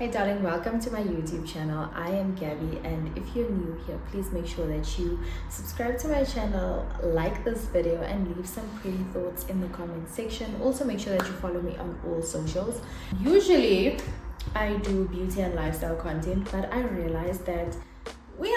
Hey darling, welcome to my YouTube channel. I am Gabby, and if you're new here, please make sure that you subscribe to my channel, like this video, and leave some pretty thoughts in the comment section. Also make sure that you follow me on all socials. Usually I do beauty and lifestyle content, but I realized that we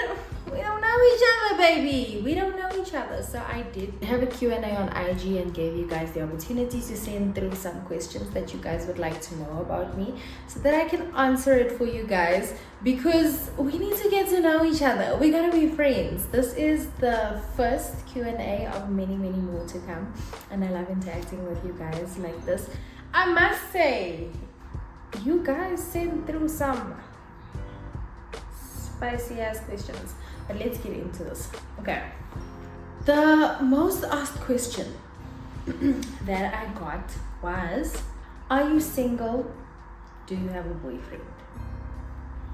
don't know each other, baby. We don't know each other. So I did have a Q&A on IG and gave you guys the opportunity to send through some questions that you guys would like to know about me, so that I can answer it for you guys, because we need to get to know each other. We gotta be friends. This is the first Q&A of many more to come, and I love interacting with you guys like this. I must say, you guys sent through some spicy ass questions, but let's get into this. Okay, the most asked question that I got was, are you single? Do you have a boyfriend?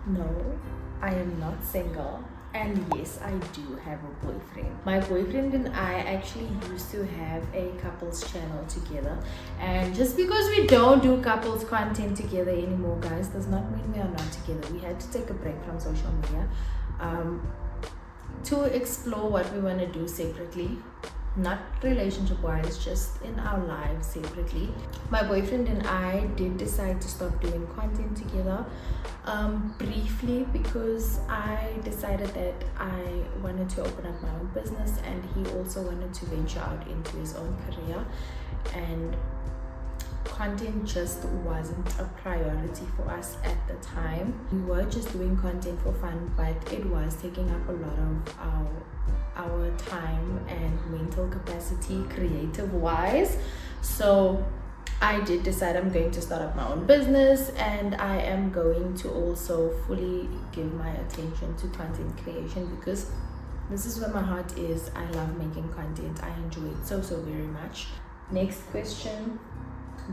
No, I am not single, and yes, I do have a boyfriend. My boyfriend and I actually used to have a couples channel together, and just because we don't do couples content together anymore, guys, does not mean we are not together. We had to take a break from social media to explore what we want to do separately, not relationship wise, just in our lives separately. My boyfriend and I did decide to stop doing content together briefly, because I decided that I wanted to open up my own business, and he also wanted to venture out into his own career, and content just wasn't a priority for us at the time. We were just doing content for fun, but it was taking up a lot of our time and mental capacity creative wise. So I did decide I'm going to start up my own business, and I am going to also fully give my attention to content creation, because this is where my heart is. I love making content. I enjoy it so very much. Next question: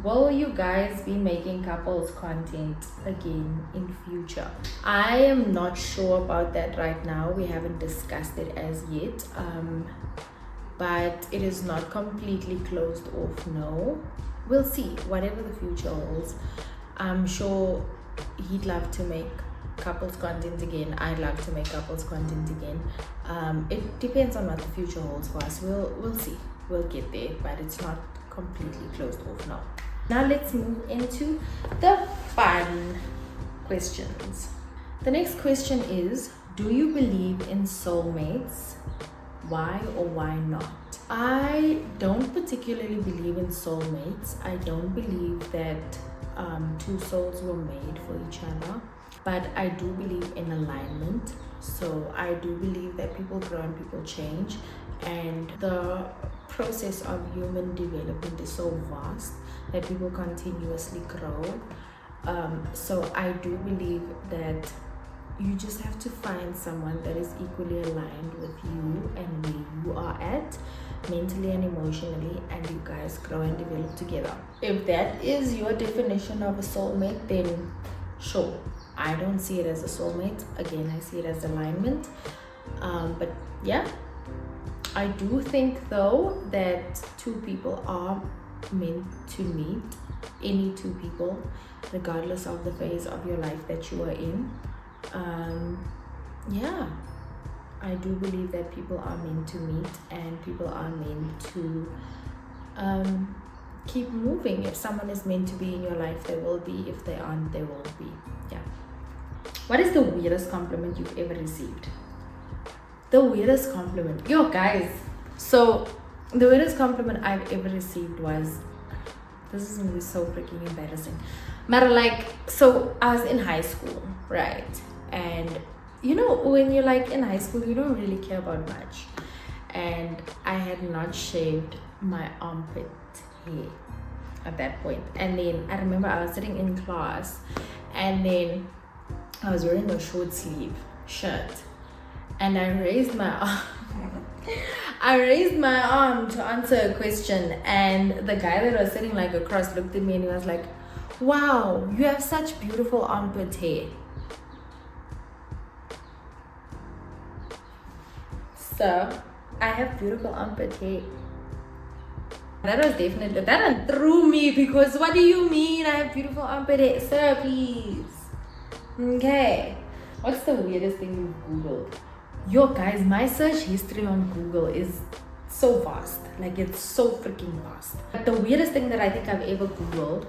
will you guys be making couples content again in future? I am not sure about that right now. We haven't discussed it as yet, but it is not completely closed off. No, we'll see. Whatever the future holds, I'm sure he'd love to make couples content again. I'd love to make couples content again. It depends on what the future holds for us. We'll see. We'll get there, but it's not completely closed off now. Now let's move into the fun questions. The next question is, do you believe in soulmates? Why or why not? I don't particularly believe in soulmates. I don't believe that two souls were made for each other, but I do believe in alignment. So I do believe that people grow and people change, and the process of human development is so vast that people continuously grow. So I do believe that you just have to find someone that is equally aligned with you and where you are at mentally and emotionally, and you guys grow and develop together. If that is your definition of a soulmate, then sure. I don't see it as a soulmate. Again, I see it as alignment. But yeah, I do think though that two people are meant to meet. Any two people, regardless of the phase of your life that you are in. Yeah, I do believe that people are meant to meet, and people are meant to keep moving. If someone is meant to be in your life, they will be. If they aren't, they won't be. Yeah. What is the weirdest compliment you've ever received? The weirdest compliment, yo guys, so the weirdest compliment I've ever received was, this is gonna be so freaking embarrassing, but like, so I was in high school, right? And you know, when you're like in high school, you don't really care about much, and I had not shaved my armpit hair at that point. And then I remember I was sitting in class, and then I was wearing a short sleeve shirt, and I raised my arm. I raised my arm to answer a question, and the guy that was sitting like across looked at me and he was like, wow, you have such beautiful armpit hair. So I have beautiful armpit hair. That was definitely, that threw me, because what do you mean I have beautiful armpit hair? Sir, please. Okay. What's the weirdest thing you've Googled? Yo, guys, my search history on Google is so vast. Like, it's so freaking vast. But the weirdest thing that I think I've ever Googled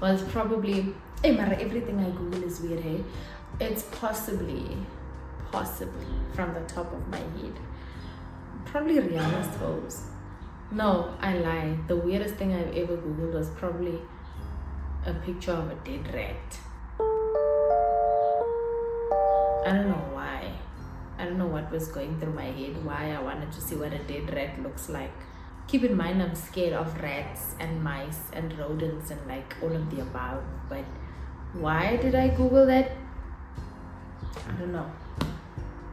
was probably, hey, Mara, everything I Google is weird, hey? It's possibly from the top of my head, probably Rihanna's toes. No, I lie. The weirdest thing I've ever Googled was probably a picture of a dead rat. I don't know why. I don't know what was going through my head, why I wanted to see what a dead rat looks like. Keep in mind, I'm scared of rats and mice and rodents and like all of the above. But why did I Google that? I don't know.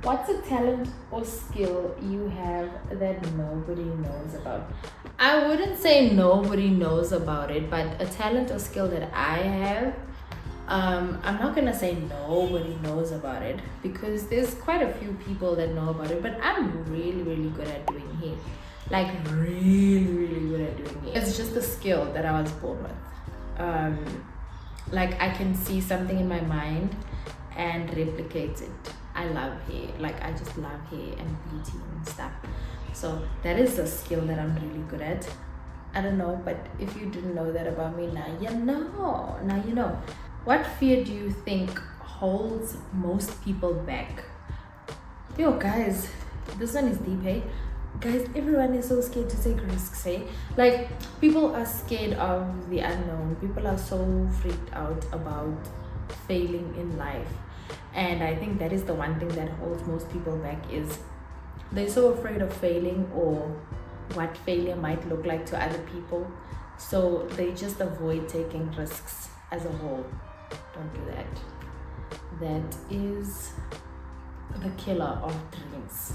What's a talent or skill you have that nobody knows about? I wouldn't say nobody knows about it, but a talent or skill that I have, I'm not gonna say nobody knows about it because there's quite a few people that know about it, but I'm really good at doing hair. Like really good at doing hair. It's just a skill that I was born with. Like I can see something in my mind and replicate it. I love hair. Like I just love hair and beauty and stuff. So that is a skill that I'm really good at. I don't know, but if you didn't know that about me, now you know. Now you know. What fear do you think holds most people back? Yo, guys, this one is deep, hey? Guys, everyone is so scared to take risks, hey? Like, people are scared of the unknown. People are so freaked out about failing in life. And I think that is the one thing that holds most people back is they're so afraid of failing or what failure might look like to other people. So they just avoid taking risks as a whole. Don't do that. That is the killer of dreams.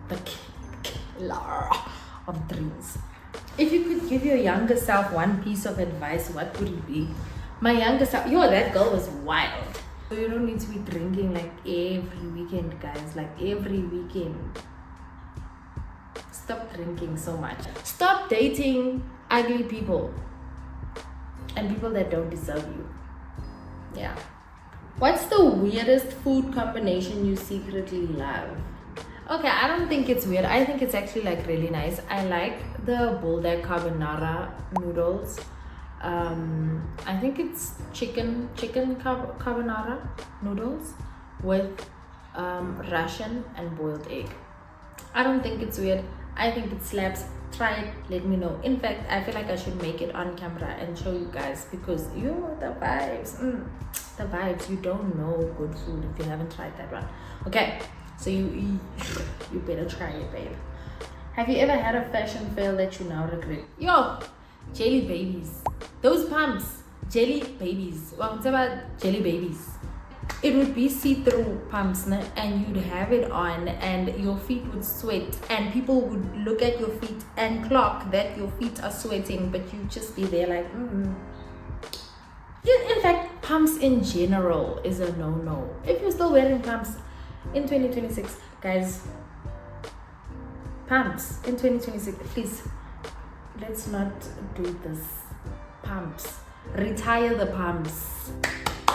The killer of dreams. If you could give your younger self one piece of advice, what would it be? My younger self, yo, that girl was wild. So you don't need to be drinking like every weekend, guys. Like every weekend. Stop drinking so much. Stop dating ugly people and people that don't deserve you. Yeah. What's the weirdest food combination you secretly love? Okay, I don't think it's weird. I think it's actually like really nice. I like the bulldog carbonara noodles. I think it's chicken carbonara noodles with Russian and boiled egg. I don't think it's weird. I think it slaps. Try it, let me know. In fact, I feel like I should make it on camera and show you guys because you know the vibes. The vibes. You don't know good food if you haven't tried that one. Okay, so you better try it, babe. Have you ever had a fashion fail that you now regret? Yo, jelly babies. Those pumps, jelly babies. Well, it's about jelly babies. It would be see-through pumps, and you'd have it on and your feet would sweat and people would look at your feet and clock that your feet are sweating, but you'd just be there like In fact, pumps in general is a no-no. If you're still wearing pumps in 2026, guys, pumps in 2026, please, let's not do this. Pumps. Retire the pumps.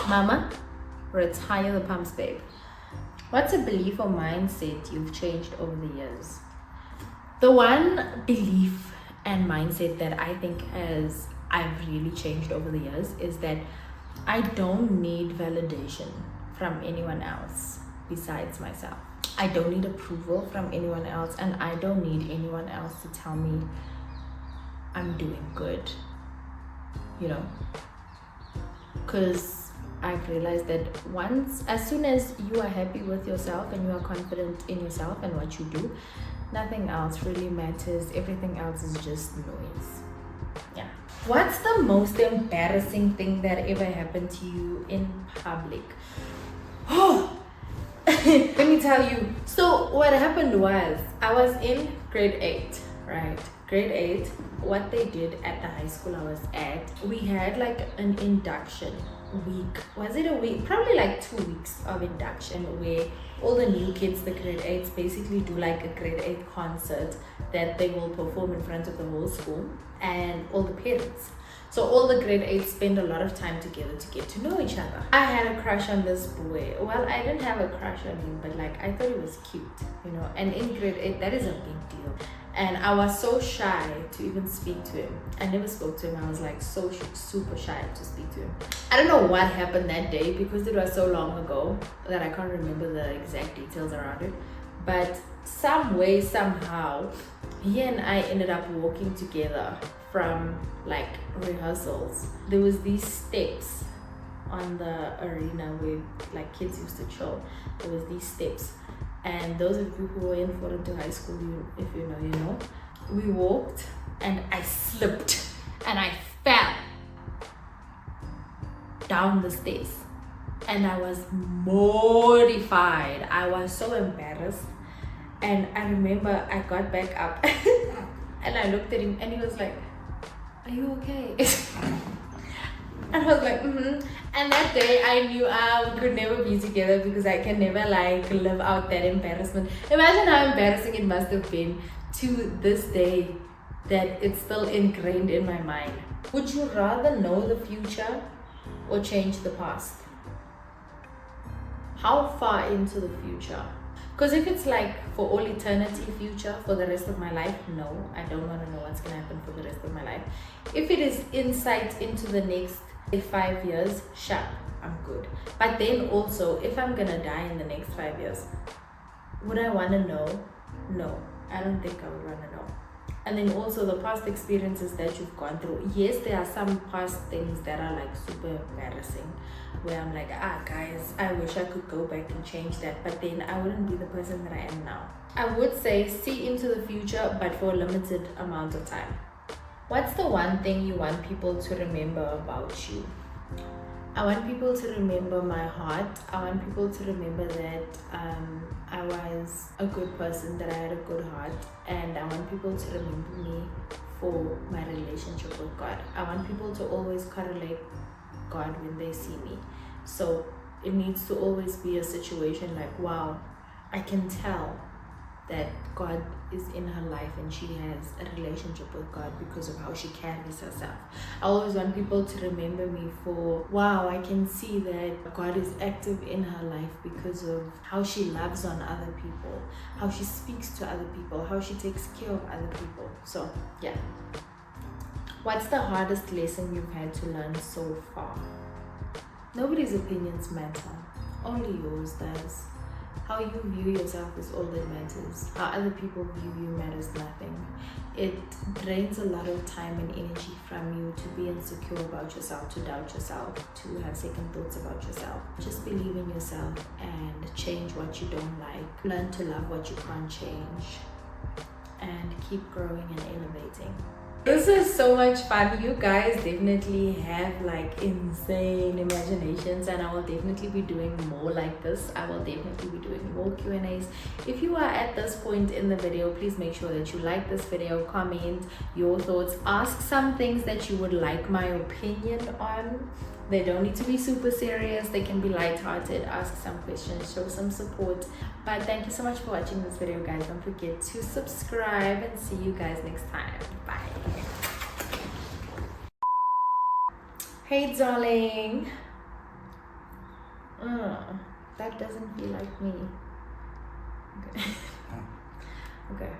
Mama, retire the pumps, babe. What's a belief or mindset you've changed over the years? The one belief and mindset that I think I've really changed over the years is that I don't need validation from anyone else besides myself. I don't need approval from anyone else, and I don't need anyone else to tell me I'm doing good, you know, because I've realized that as soon as you are happy with yourself and you are confident in yourself and what you do, nothing else really matters. Everything else is just noise. Yeah. What's the most embarrassing thing that ever happened to you in public? Oh, let me tell you. So what happened was I was in grade 8, right? Grade 8, what they did at the high school I was at, we had like an induction week. Was it a week? Probably like 2 weeks of induction where all the new kids, the grade 8s, basically do like a grade 8 concert that they will perform in front of the whole school and all the parents. So all the grade 8 spend a lot of time together to get to know each other. I had a crush on this boy. Well, I didn't have a crush on him, but like I thought he was cute, you know. And in grade 8, that is a big deal. And I was so shy to even speak to him. I never spoke to him. I was like so super shy to speak to him. I don't know what happened that day because it was so long ago that I can't remember the exact details around it. But some way, somehow, he and I ended up walking together from like rehearsals. There was these steps on the arena where like kids used to chill. There was these steps. And those of you who were in Foreign high school, if you know, you know. We walked and I slipped and I fell down the stairs. And I was mortified. I was so embarrassed. And I remember I got back up and I looked at him and he was like, "Are you okay?" And I was like, And that day I knew we could never be together because I can never like live out that embarrassment. Imagine how embarrassing it must have been to this day that it's still ingrained in my mind. Would you rather know the future or change the past? How far into the future? Because if it's like for all eternity future, for the rest of my life, no, I don't want to know what's going to happen for the rest of my life. If it is insight into the next 5 years, sharp, I'm good. But then also, if I'm going to die in the next 5 years, would I want to know? No, I don't think I would want to know. And then also the past experiences that you've gone through. Yes, there are some past things that are like super embarrassing where I'm like, guys, I wish I could go back and change that, but then I wouldn't be the person that I am now. I would say see into the future, but for a limited amount of time. What's the one thing you want people to remember about you? I want people to remember my heart. I want people to remember that I was a good person, that I had a good heart, and I want people to remember me for my relationship with God. I want people to always correlate God when they see me. So it needs to always be a situation like, wow, I can tell that God is in her life and she has a relationship with God because of how she carries herself. I always want people to remember me for, wow, I can see that God is active in her life because of how she loves on other people, how she speaks to other people, how she takes care of other people. So yeah. What's the hardest lesson you've had to learn so far? Nobody's opinions matter, only yours does. How you view yourself is all that matters. How other people view you matters nothing. It drains a lot of time and energy from you to be insecure about yourself, to doubt yourself, to have second thoughts about yourself. Just believe in yourself and change what you don't like. Learn to love what you can't change. And keep growing and innovating. This is so much fun. You guys definitely have like insane imaginations, and I will definitely be doing more like this. I will definitely be doing more Q&As. If you are at this point in the video, please make sure that you like this video, comment your thoughts, ask some things that you would like my opinion on. They don't need to be super serious, they can be light-hearted. Ask some questions, show some support. But thank you so much for watching this video, guys. Don't forget to subscribe, and see you guys next time. Bye. Hey darling. That doesn't feel like me. Okay. Okay.